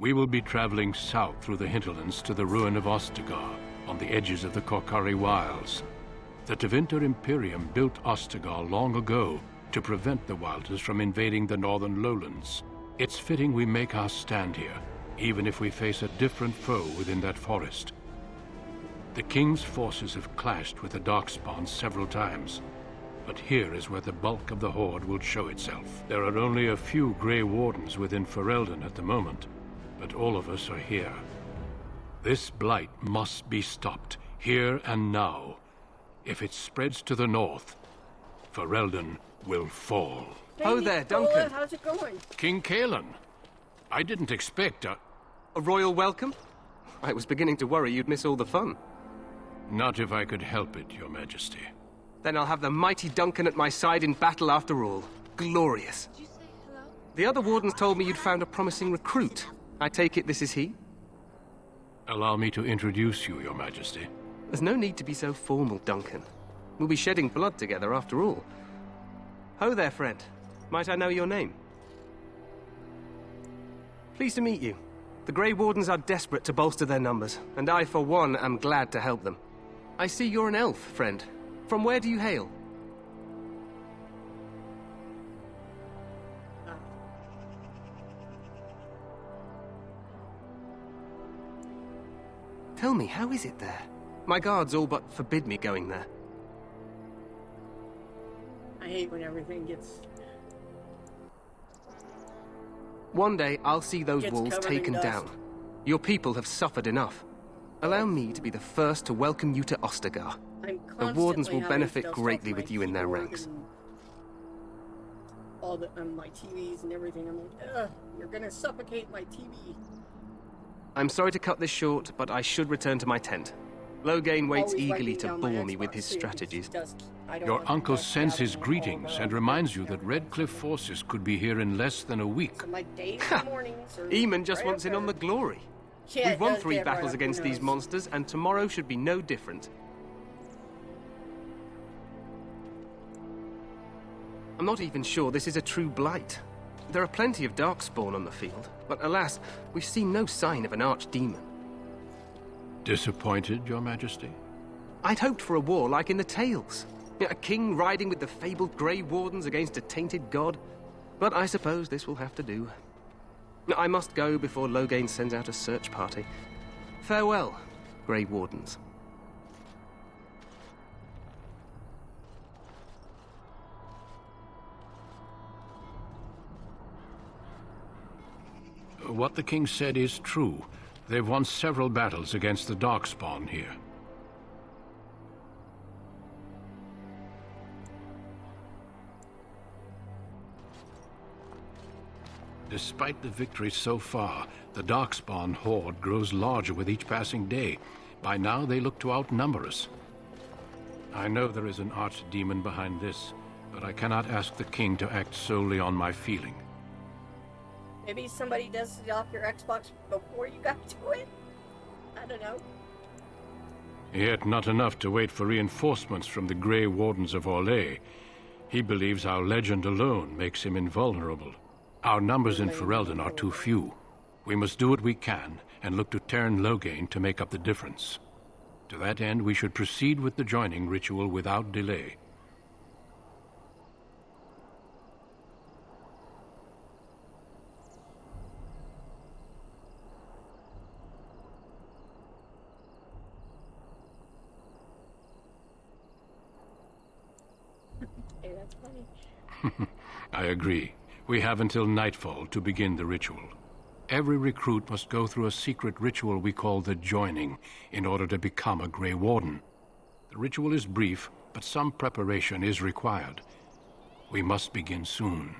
We will be traveling south through the hinterlands to the ruin of Ostagar, on the edges of the Korkari Wilds. The Tevinter Imperium built Ostagar long ago to prevent the Wilders from invading the northern lowlands. It's fitting we make our stand here, even if we face a different foe within that forest. The King's forces have clashed with the darkspawn several times, but here is where the bulk of the Horde will show itself. There are only a few Grey Wardens within Ferelden at the moment, but all of us are here. This blight must be stopped, here and now. If it spreads to the north, Ferelden will fall. Hey, oh there, Duncan. How's it going? King Kaelan. I didn't expect a royal welcome? I was beginning to worry you'd miss all the fun. Not if I could help it, Your Majesty. Then I'll have the mighty Duncan at my side in battle after all. Glorious. Did you say hello? The other wardens told me you'd found a promising recruit. I take it this is he? Allow me to introduce you, Your Majesty. There's no need to be so formal, Duncan. We'll be shedding blood together after all. Ho there, friend. Might I know your name? Pleased to meet you. The Grey Wardens are desperate to bolster their numbers, and I, for one, am glad to help them. I see you're an elf, friend. From where do you hail? Tell me, how is it there? My guards all but forbid me going there. I hate when everything gets... One day, I'll see those walls taken down. Your people have suffered enough. Allow me to be the first to welcome you to Ostagar. The Wardens will benefit greatly with you in their ranks. All the my TVs and everything. I'm like, ugh, you're gonna suffocate my TV. I'm sorry to cut this short, but I should return to my tent. Loghain waits eagerly to bore me with his strategies. Your uncle sends his greetings and reminds you that Redcliffe forces could be here in less than a week. So my days and mornings are Eamon just wants in on the glory. Yeah, We've won 3 battles against these monsters, and tomorrow should be no different. I'm not even sure this is a true blight. There are plenty of darkspawn on the field, but alas, we've seen no sign of an archdemon. Disappointed, Your Majesty? I'd hoped for a war like in the tales. A king riding with the fabled Grey Wardens against a tainted god. But I suppose this will have to do. I must go before Loghain sends out a search party. Farewell, Grey Wardens. What the king said is true. They've won several battles against the darkspawn here. Despite the victory so far, the darkspawn horde grows larger with each passing day. By now, they look to outnumber us. I know there is an archdemon behind this, but I cannot ask the king to act solely on my feeling. Maybe somebody does it off your Xbox before you got to it? I don't know. Yet not enough to wait for reinforcements from the Grey Wardens of Orlais. He believes our legend alone makes him invulnerable. Our numbers in Ferelden are too few. We must do what we can and look to Teyrn Loghain to make up the difference. To that end, we should proceed with the joining ritual without delay. Hey, that's funny. I agree. We have until nightfall to begin the ritual. Every recruit must go through a secret ritual we call the Joining in order to become a Grey Warden. The ritual is brief, but some preparation is required. We must begin soon.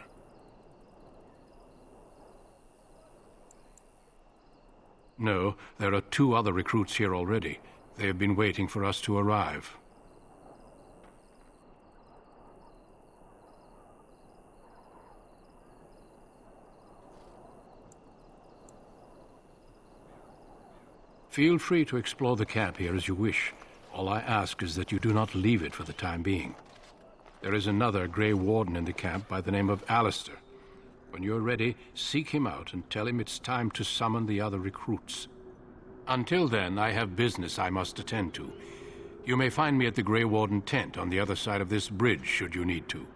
No, there are 2 other recruits here already. They have been waiting for us to arrive. Feel free to explore the camp here as you wish. All I ask is that you do not leave it for the time being. There is another Grey Warden in the camp by the name of Alistair. When you're ready, seek him out and tell him it's time to summon the other recruits. Until then, I have business I must attend to. You may find me at the Grey Warden tent on the other side of this bridge, should you need to.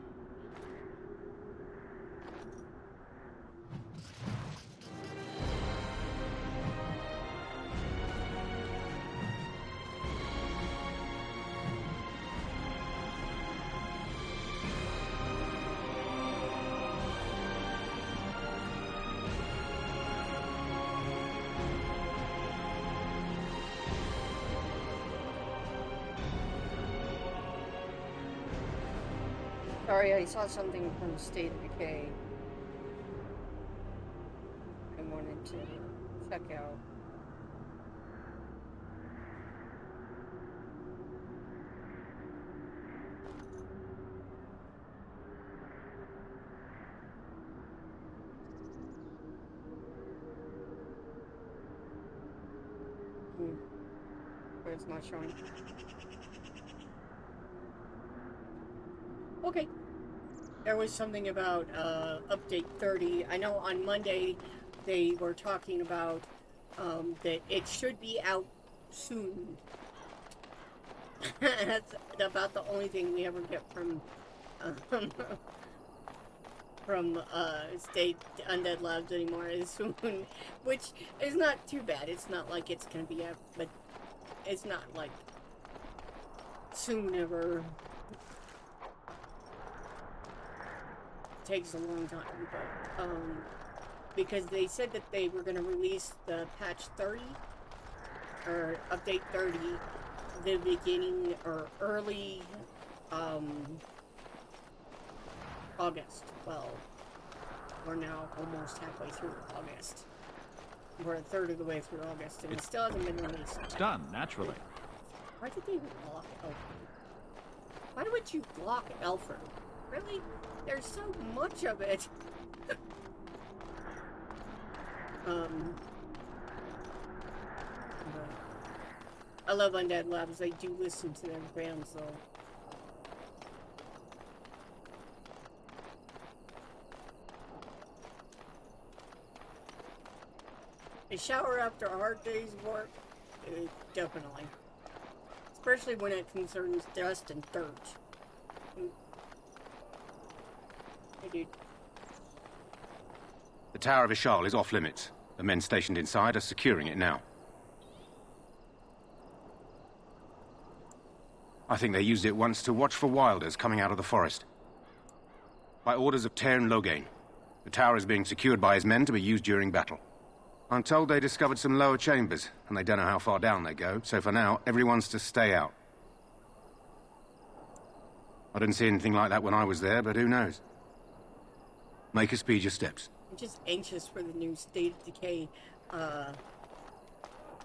Sorry, I saw something from State of Decay I wanted to check out. But it's not showing. Okay. There was something about update 30. I know on Monday they were talking about that it should be out soon. That's about the only thing we ever get from State Undead Labs anymore is soon, which is not too bad. It's not like it's gonna be out, but it's not like soon ever. Takes a long time, but because they said that they were going to release the patch 30 or update 30 the beginning or early August. Well, we're now almost halfway through August. We're a third of the way through August, and it still hasn't been released. It's done naturally. Why did they block Elford? Why would you block Elford? Really? There's so much of it. I love Undead Labs. They do listen to their fans, though. A shower after a hard day's work? Definitely. Especially when it concerns dust and dirt. Hey, dude. The Tower of Ishal is off limits. The men stationed inside are securing it now. I think they used it once to watch for wilders coming out of the forest. By orders of Tairn Loghain, the tower is being secured by his men to be used during battle. I'm told they discovered some lower chambers, and they don't know how far down they go, so for now, everyone's to stay out. I didn't see anything like that when I was there, but who knows? Make us speed your steps. I'm just anxious for the new State of Decay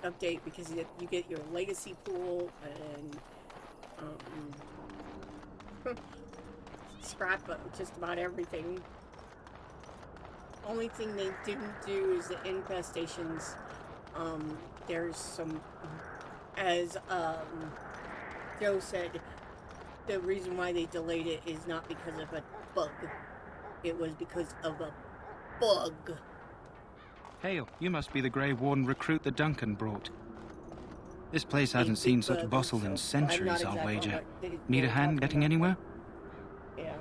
update because you get your legacy pool and scrap just about everything. Only thing they didn't do is the infestations. There's some, as Joe said, the reason why they delayed it is not because of a bug. It was because of a bug. Hail, you must be the Grey Warden recruit that Duncan brought. This place hasn't seen such bustle in centuries, I'll wager. Need a hand getting anywhere? Yeah.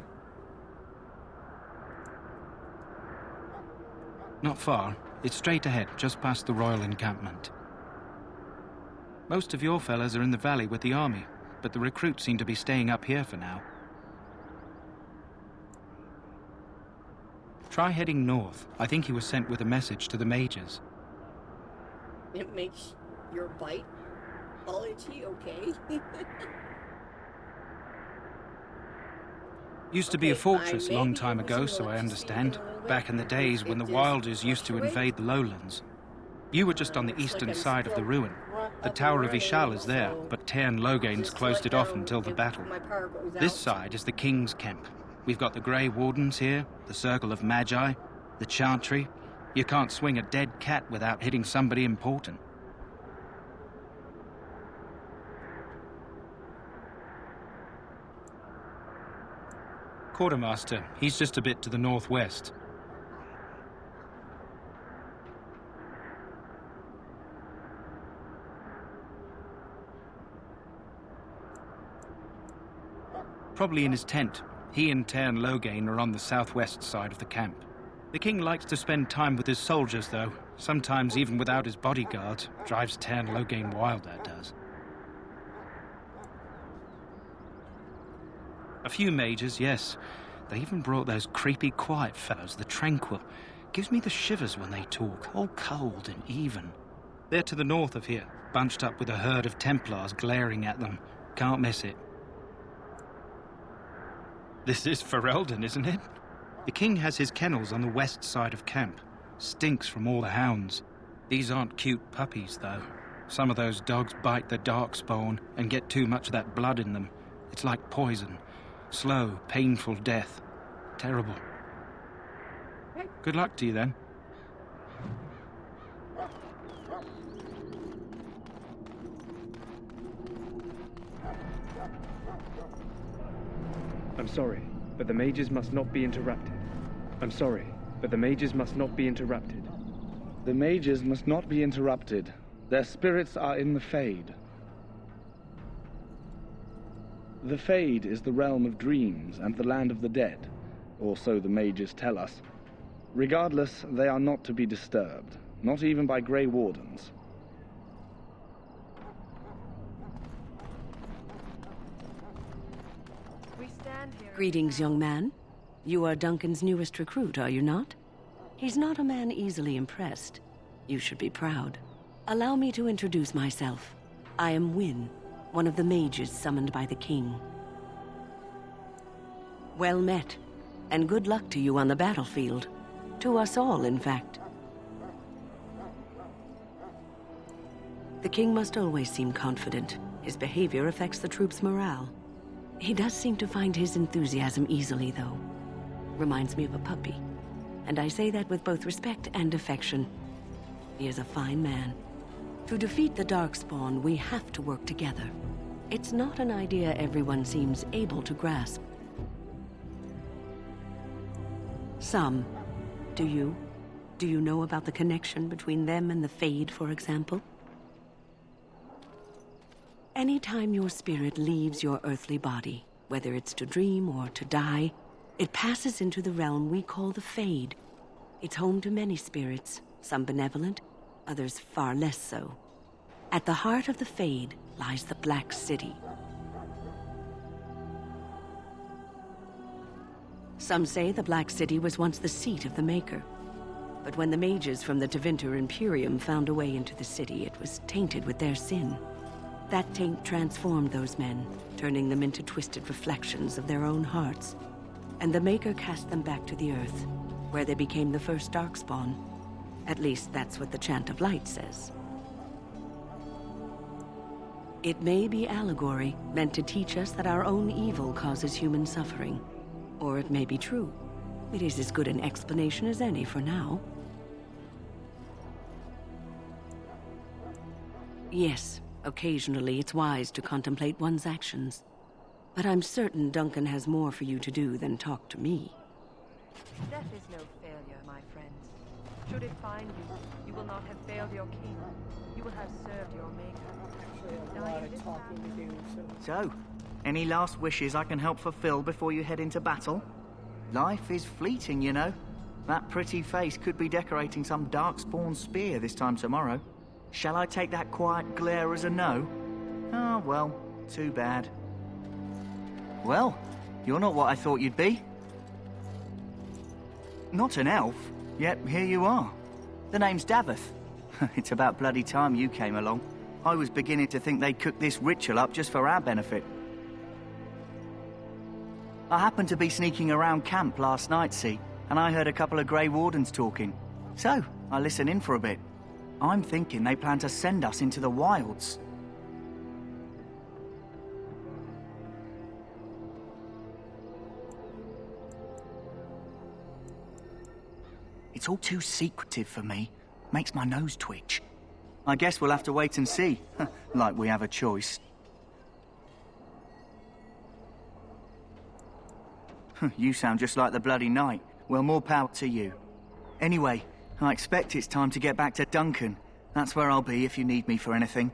Not far. It's straight ahead, just past the royal encampment. Most of your fellas are in the valley with the army, but the recruits seem to be staying up here for now. Try heading north. I think he was sent with a message to the mages. It makes your bite all itchy, okay? Used to be a fortress a long time ago, so I understand. Back in the days when the Wilders used to invade the lowlands. You were just on the eastern side of the ruin. The Tower of Ishal is there, but Tairn Loghain's closed it off until the battle. This side is the King's camp. We've got the Grey Wardens here, the Circle of Magi, the Chantry. You can't swing a dead cat without hitting somebody important. Quartermaster, he's just a bit to the northwest. Probably in his tent. He and Tairn Loghain are on the southwest side of the camp. The king likes to spend time with his soldiers, though. Sometimes even without his bodyguard. Drives Tairn Loghain wild, that does. A few mages, yes. They even brought those creepy quiet fellows, the Tranquil. Gives me the shivers when they talk, all cold and even. They're to the north of here, bunched up with a herd of Templars glaring at them. Can't miss it. This is Ferelden, isn't it? The king has his kennels on the west side of camp. Stinks from all the hounds. These aren't cute puppies, though. Some of those dogs bite the darkspawn and get too much of that blood in them. It's like poison. Slow, painful death. Terrible. Good luck to you, then. I'm sorry, but the mages must not be interrupted. I'm sorry, but the mages must not be interrupted. The mages must not be interrupted. Their spirits are in the Fade. The Fade is the realm of dreams and the land of the dead, or so the mages tell us. Regardless, they are not to be disturbed, not even by Grey Wardens. Greetings, young man. You are Duncan's newest recruit, are you not? He's not a man easily impressed. You should be proud. Allow me to introduce myself. I am Wynne, one of the mages summoned by the king. Well met, and good luck to you on the battlefield. To us all, in fact. The king must always seem confident. His behavior affects the troops' morale. He does seem to find his enthusiasm easily, though. Reminds me of a puppy. And I say that with both respect and affection. He is a fine man. To defeat the darkspawn, we have to work together. It's not an idea everyone seems able to grasp. Some. Do you? Do you know about the connection between them and the Fade, for example? Anytime your spirit leaves your earthly body, whether it's to dream or to die, it passes into the realm we call the Fade. It's home to many spirits, some benevolent, others far less so. At the heart of the Fade lies the Black City. Some say the Black City was once the seat of the Maker. But when the mages from the Tevinter Imperium found a way into the city, it was tainted with their sin. That taint transformed those men, turning them into twisted reflections of their own hearts. And the Maker cast them back to the Earth, where they became the first darkspawn. At least that's what the Chant of Light says. It may be allegory, meant to teach us that our own evil causes human suffering. Or it may be true. It is as good an explanation as any for now. Yes, occasionally it's wise to contemplate one's actions. But I'm certain Duncan has more for you to do than talk to me. Death is no failure, my friends. Should it find you, you will not have failed your king. You will have served your Maker. So, any last wishes I can help fulfill before you head into battle? Life is fleeting, you know. That pretty face could be decorating some darkspawn spear this time tomorrow. Shall I take that quiet glare as a no? Oh, well, too bad. Well, you're not what I thought you'd be. Not an elf, yet here you are. The name's Daveth. It's about bloody time you came along. I was beginning to think they'd cook this ritual up just for our benefit. I happened to be sneaking around camp last night, see, and I heard a couple of Grey Wardens talking. So, I listened in for a bit. I'm thinking they plan to send us into the wilds. It's all too secretive for me. Makes my nose twitch. I guess we'll have to wait and see. Like we have a choice. You sound just like the bloody knight. Well, more power to you. Anyway, I expect it's time to get back to Duncan. That's where I'll be if you need me for anything.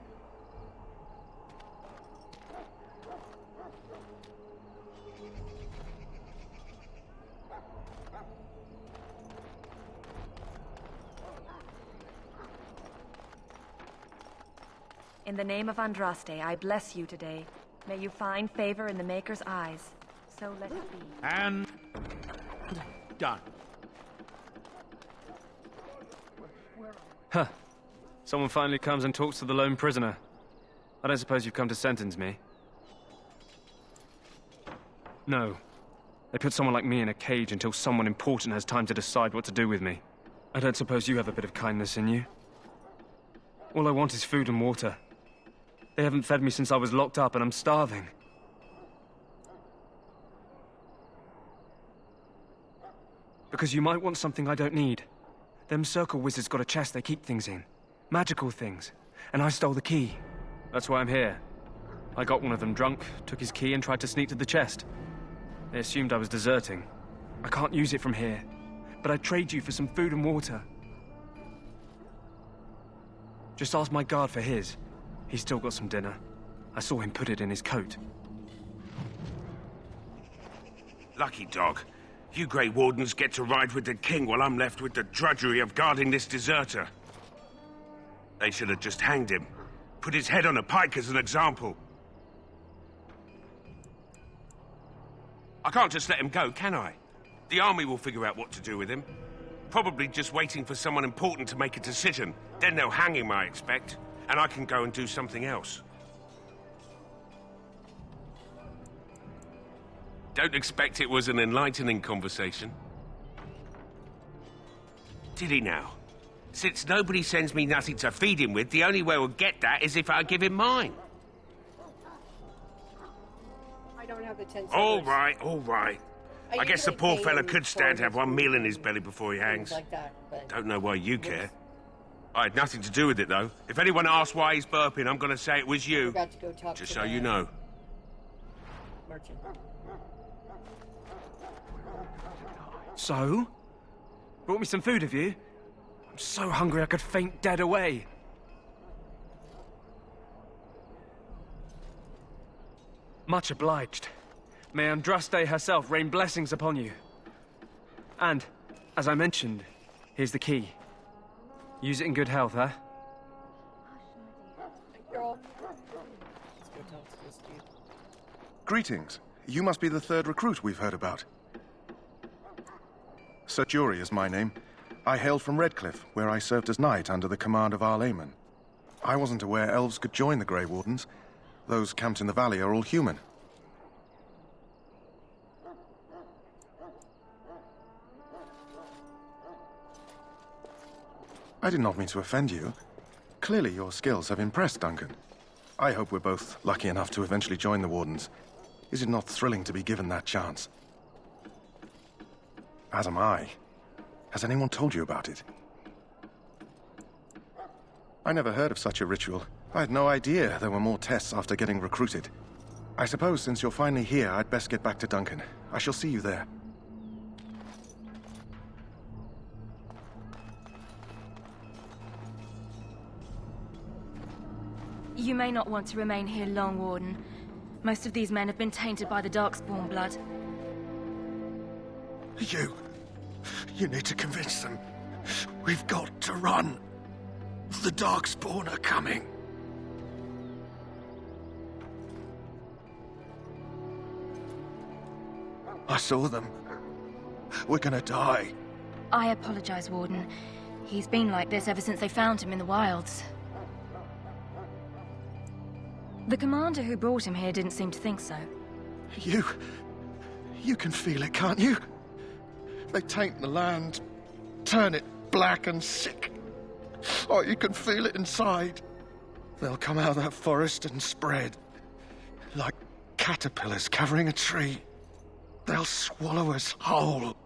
In the name of Andraste, I bless you today. May you find favor in the Maker's eyes. So let it be. And... done. Huh. Someone finally comes and talks to the lone prisoner. I don't suppose you've come to sentence me? No. They put someone like me in a cage until someone important has time to decide what to do with me. I don't suppose you have a bit of kindness in you? All I want is food and water. They haven't fed me since I was locked up and I'm starving. Because you might want something I don't need. Them circle wizards got a chest they keep things in. Magical things. And I stole the key. That's why I'm here. I got one of them drunk, took his key and tried to sneak to the chest. They assumed I was deserting. I can't use it from here. But I'd trade you for some food and water. Just ask my guard for his. He's still got some dinner. I saw him put it in his coat. Lucky dog. You Grey Wardens get to ride with the king while I'm left with the drudgery of guarding this deserter. They should have just hanged him. Put his head on a pike as an example. I can't just let him go, can I? The army will figure out what to do with him. Probably just waiting for someone important to make a decision. Then they'll hang him, I expect. And I can go and do something else. Don't expect it was an enlightening conversation. Did he now? Since nobody sends me nothing to feed him with, the only way we'll get that is if I give him mine. I don't have the 10 All right, all right. I guess the poor fella could stand to have one meal in his belly before he hangs. Like that, but don't know why you care. I had nothing to do with it, though. If anyone asks why he's burping, I'm going to say it was you. Forgot to go talk just to so you know. Merchant. So? Brought me some food, have you? I'm so hungry I could faint dead away. Much obliged. May Andraste herself rain blessings upon you. And, as I mentioned, here's the key. Use it in good health, huh? Girl. Let's go talk to this dude. Greetings. You must be the third recruit we've heard about. Sir Jory is my name. I hail from Redcliffe, where I served as knight under the command of Arlayman. I wasn't aware elves could join the Grey Wardens. Those camped in the valley are all human. I did not mean to offend you. Clearly your skills have impressed Duncan. I hope we're both lucky enough to eventually join the Wardens. Is it not thrilling to be given that chance? As am I. Has anyone told you about it? I never heard of such a ritual. I had no idea there were more tests after getting recruited. I suppose since you're finally here, I'd best get back to Duncan. I shall see you there. You may not want to remain here long, Warden. Most of these men have been tainted by the darkspawn blood. You need to convince them. We've got to run. The darkspawn are coming. I saw them. We're gonna die. I apologize, Warden. He's been like this ever since they found him in the wilds. The commander who brought him here didn't seem to think so. You can feel it, can't you? They taint the land, turn it black and sick. Oh, you can feel it inside. They'll come out of that forest and spread. Like caterpillars covering a tree. They'll swallow us whole.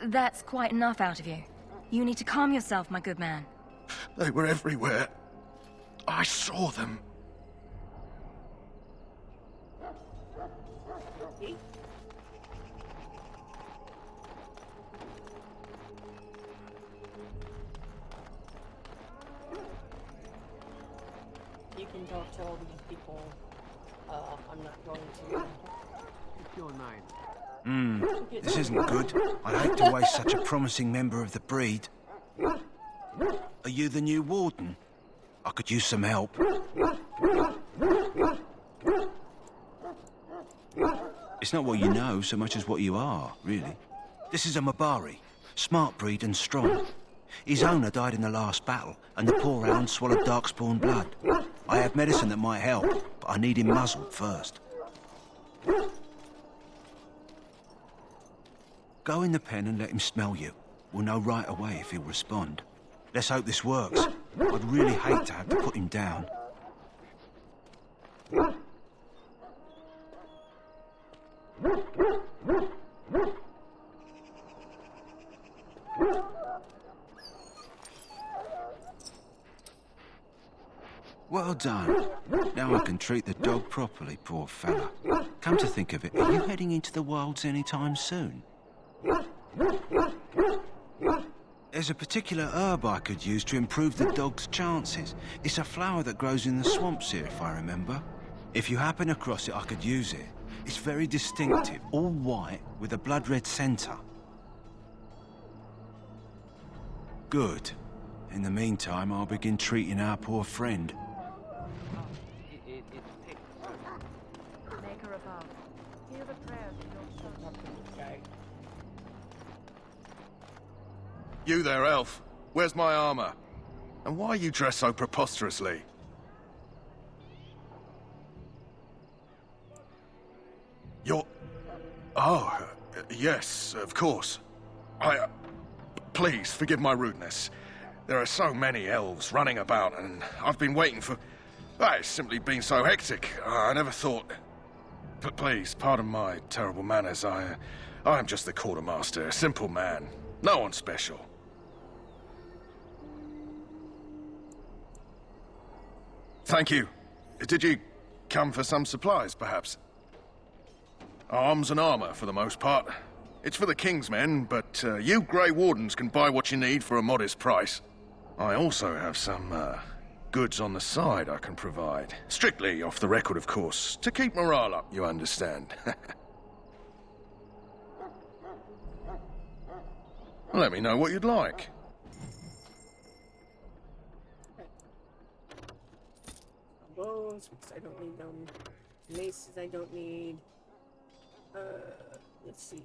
That's quite enough out of you. You need to calm yourself, my good man. They were everywhere. I saw them. You can talk to all these people. I'm not going to. If you're mine. This isn't good. I'd hate to waste such a promising member of the breed. Are you the new warden? I could use some help. It's not what you know so much as what you are, really. This is a Mabari, smart breed and strong. His owner died in the last battle, and the poor hound swallowed darkspawn blood. I have medicine that might help, but I need him muzzled first. Go in the pen and let him smell you. We'll know right away if he'll respond. Let's hope this works. I'd really hate to have to put him down. Well done. Now I can treat the dog properly, poor fella. Come to think of it, are you heading into the wilds anytime soon? There's a particular herb I could use to improve the dog's chances. It's a flower that grows in the swamps here, if I remember. If you happen across it, I could use it. It's very distinctive, all white, with a blood-red centre. Good. In the meantime, I'll begin treating our poor friend. Maker above, hear the prayers of your son. You there, elf. Where's my armor? And why are you dressed so preposterously? You're... Oh, yes, of course. Please, forgive my rudeness. There are so many elves running about, and I've been waiting for... It's simply been so hectic. I never thought... But please, pardon my terrible manners. I am just the quartermaster, a simple man. No one special. Thank you. Did you come for some supplies, perhaps? Arms and armor, for the most part. It's for the King's men, but you Grey Wardens can buy what you need for a modest price. I also have some goods on the side I can provide. Strictly off the record, of course. To keep morale up, you understand. Let me know what you'd like. Bows, because I don't need them. Maces I don't need. Let's see.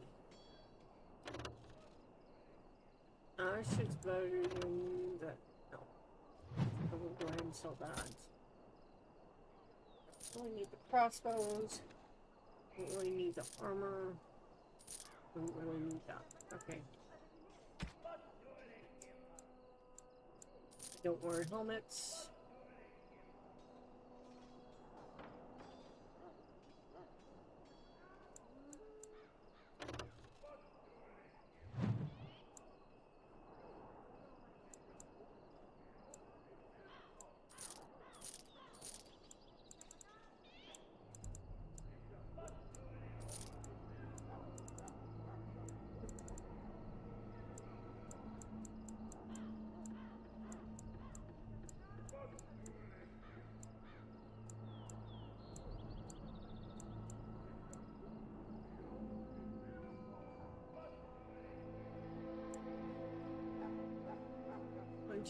Shit's better than that. No. I will go ahead and sell that. Only need the crossbows. Don't really need the armor. Don't really need that. Okay. Don't wear helmets.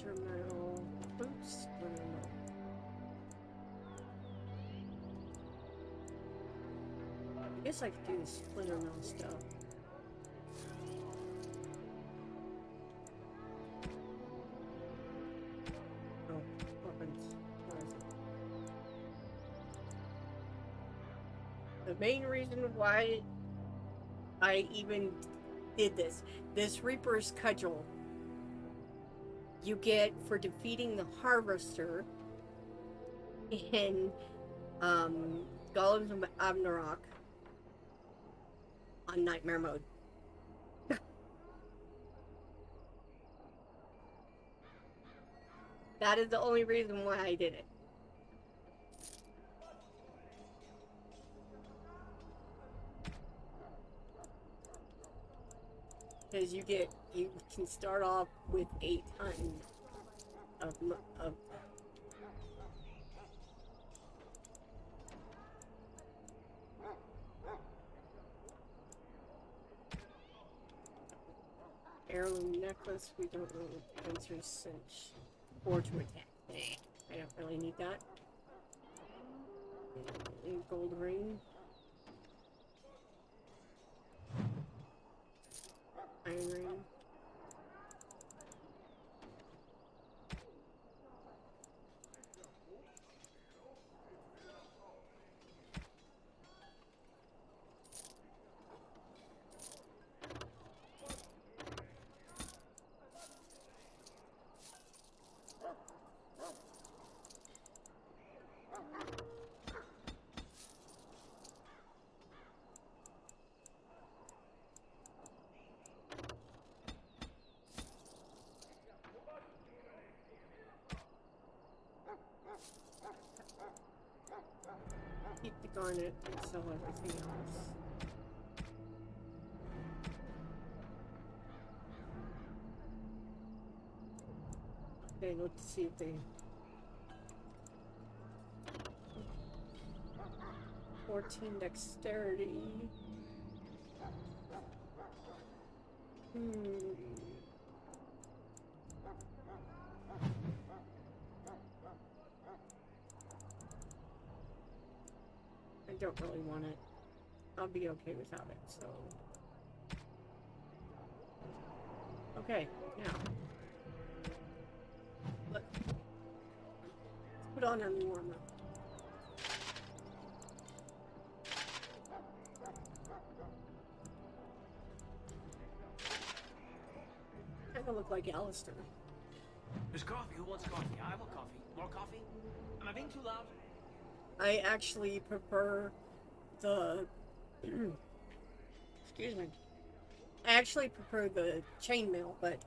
Metal boots. I guess I could do the splinter mill stuff. Oh, weapons. Where is it? The main reason why I even did this Reaper's Cudgel, you get for defeating the Harvester in Golems of Abnarok on Nightmare mode. That is the only reason why I did it. Because you can start off with 8 tons of heirloom necklace. We don't know if answers cinch or to attack. I don't really need that. Gold ring. Iron ring. Keep the garnet and sell everything else. Okay, let's see if they... 14 dexterity. I don't really want it. I'll be okay without it, so... Okay, now. Let's put on our new armor. I don't look like Alistair. There's coffee. Who wants coffee? I want coffee. More coffee? Am I being too loud? I actually prefer the... Excuse me. I actually prefer the chainmail, but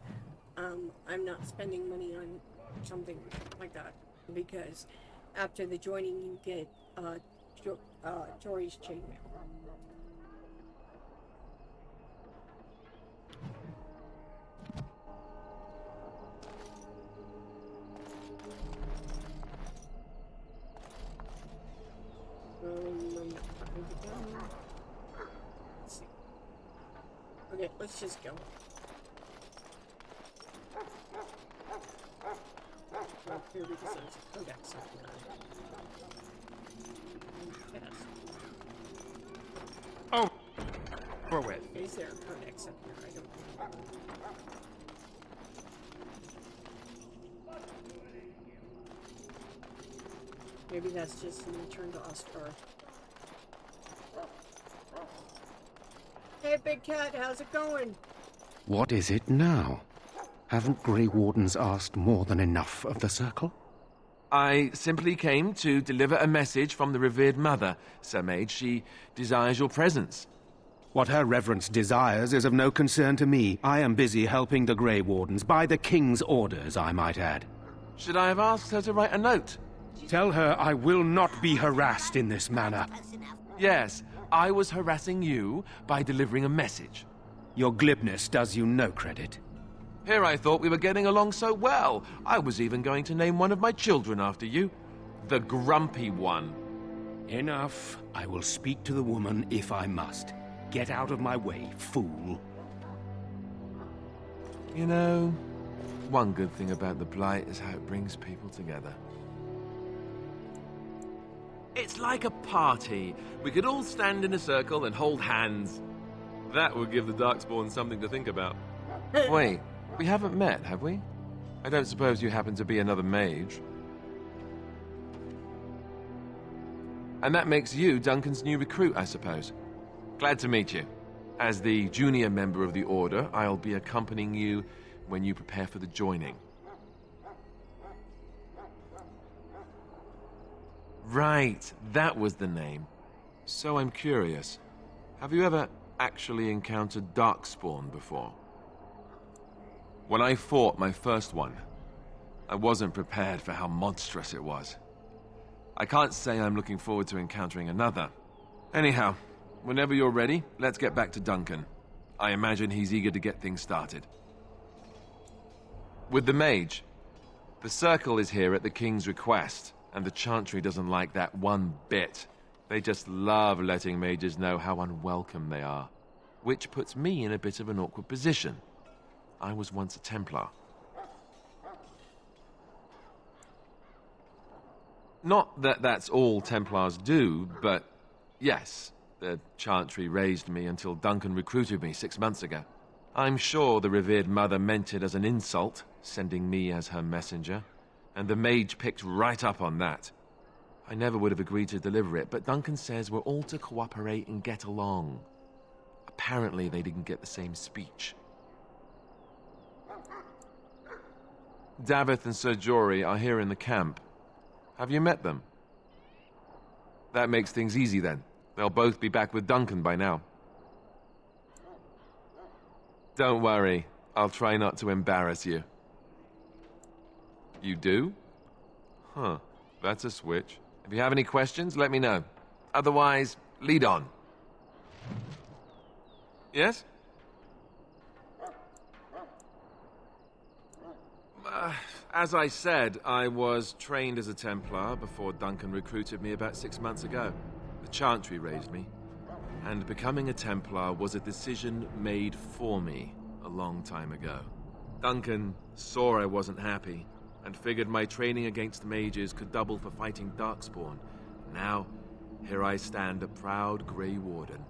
I'm not spending money on something like that because after the joining you get Jory's chainmail. Let's see. Okay, let's just go. Well, here we go. Okay, something Oh, we're with. Is there a codex up here? I don't know. Maybe that's just an return to Ostagar. Hey, Big Cat, how's it going? What is it now? Haven't Grey Wardens asked more than enough of the Circle? I simply came to deliver a message from the revered mother, Sir Mage. She desires your presence. What her reverence desires is of no concern to me. I am busy helping the Grey Wardens, by the King's orders, I might add. Should I have asked her to write a note? Tell her I will not be harassed in this manner. Yes, I was harassing you by delivering a message. Your glibness does you no credit. Here I thought we were getting along so well. I was even going to name one of my children after you. The Grumpy One. Enough. I will speak to the woman if I must. Get out of my way, fool. You know, one good thing about the Blight is how it brings people together. It's like a party. We could all stand in a circle and hold hands. That would give the Darkspawn something to think about. Wait, we haven't met, have we? I don't suppose you happen to be another mage. And that makes you Duncan's new recruit, I suppose. Glad to meet you. As the junior member of the Order, I'll be accompanying you when you prepare for the joining. Right, that was the name. So I'm curious. Have you ever actually encountered darkspawn before? When I fought my first one, I wasn't prepared for how monstrous it was. I can't say I'm looking forward to encountering another. Anyhow, whenever you're ready, let's get back to Duncan. I imagine he's eager to get things started. With the mage, the Circle is here at the King's request, and the Chantry doesn't like that one bit. They just love letting mages know how unwelcome they are, which puts me in a bit of an awkward position. I was once a Templar. Not that that's all Templars do, but yes, the Chantry raised me until Duncan recruited me 6 months ago. I'm sure the revered mother meant it as an insult, sending me as her messenger, and the mage picked right up on that. I never would have agreed to deliver it, but Duncan says we're all to cooperate and get along. Apparently they didn't get the same speech. Daveth and Sir Jory are here in the camp. Have you met them? That makes things easy then. They'll both be back with Duncan by now. Don't worry, I'll try not to embarrass you. You do? Huh, that's a switch. If you have any questions, let me know. Otherwise, lead on. Yes? As I said, I was trained as a Templar before Duncan recruited me about 6 months ago. The Chantry raised me, and becoming a Templar was a decision made for me a long time ago. Duncan saw I wasn't happy, and figured my training against mages could double for fighting darkspawn. Now, here I stand, a proud Grey Warden.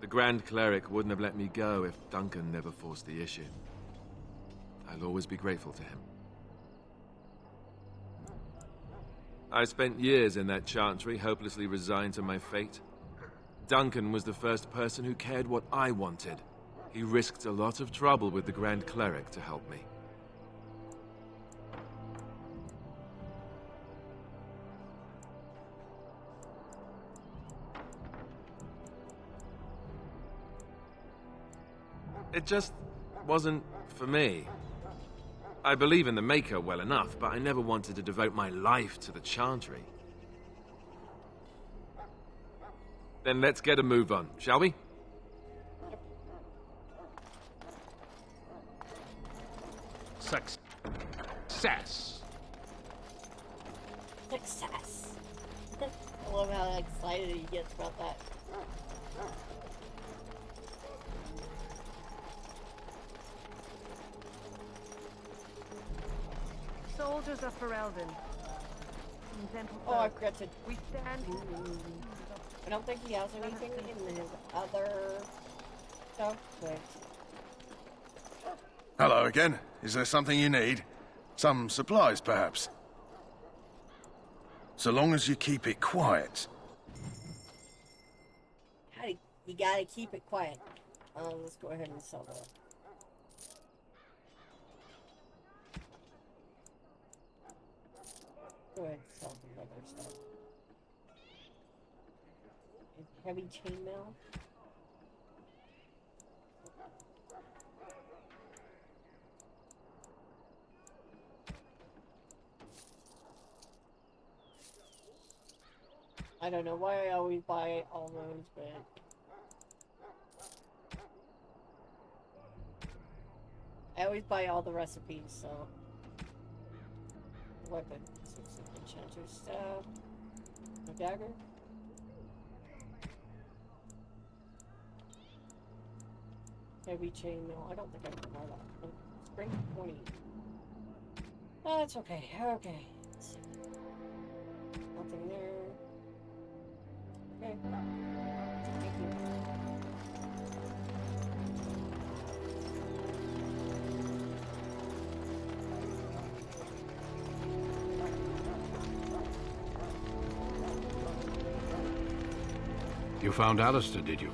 The Grand Cleric wouldn't have let me go if Duncan never forced the issue. I'll always be grateful to him. I spent years in that Chantry, hopelessly resigned to my fate. Duncan was the first person who cared what I wanted. He risked a lot of trouble with the Grand Cleric to help me. It just wasn't for me. I believe in the Maker well enough, but I never wanted to devote my life to the Chantry. Then let's get a move on, shall we? Success. Success. I love how excited he gets about that. Soldiers of Ferelden. Oh, I forgot to... We stand... I don't think he has anything in his other stuff, but... Hello again. Is there something you need? Some supplies, perhaps? So long as you keep it quiet. You gotta keep it quiet. Let's go ahead and sell that. Go ahead and sell the other stuff. Heavy chainmail. I don't know why I always buy all those, but... I always buy all the recipes, so... Weapon. Enchanter staff. A dagger. Heavy chainmail. I don't think I can buy that. Spring 20. That's okay. Okay. Let's see. Nothing there. Okay. Thank you. You found Alistair, did you?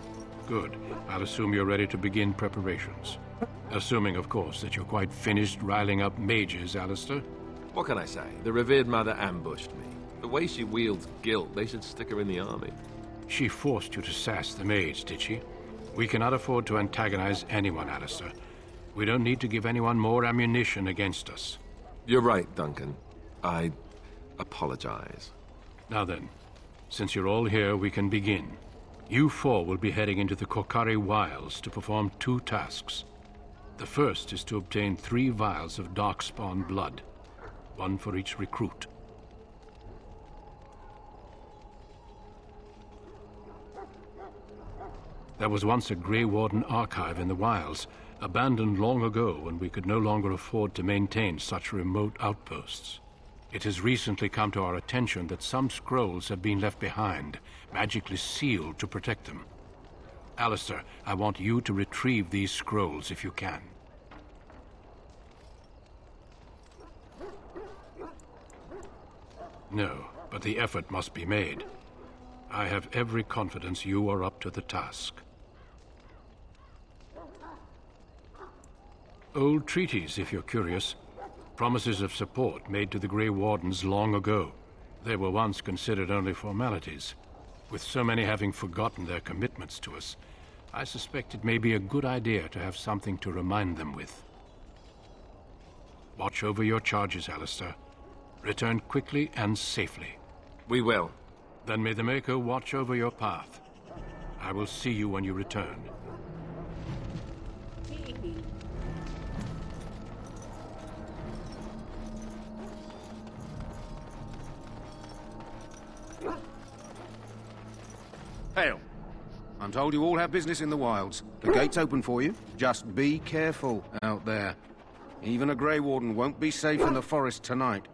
Good. I'll assume you're ready to begin preparations. Assuming, of course, that you're quite finished riling up mages, Alistair. What can I say? The revered mother ambushed me. The way she wields guilt, they should stick her in the army. She forced you to sass the mage, did she? We cannot afford to antagonize anyone, Alistair. We don't need to give anyone more ammunition against us. You're right, Duncan. I apologize. Now then, since you're all here, we can begin. You four will be heading into the Kokari Wilds to perform 2 tasks. The first is to obtain 3 vials of darkspawn blood, 1 for each recruit. There was once a Grey Warden archive in the wilds, abandoned long ago when we could no longer afford to maintain such remote outposts. It has recently come to our attention that some scrolls have been left behind, magically sealed to protect them. Alistair, I want you to retrieve these scrolls if you can. No, but the effort must be made. I have every confidence you are up to the task. Old treaties, if you're curious. Promises of support made to the Grey Wardens long ago. They were once considered only formalities. With so many having forgotten their commitments to us, I suspect it may be a good idea to have something to remind them with. Watch over your charges, Alistair. Return quickly and safely. We will. Then may the Maker watch over your path. I will see you when you return. Hail. I'm told you all have business in the wilds. The gate's open for you. Just be careful out there. Even a Grey Warden won't be safe in the forest tonight.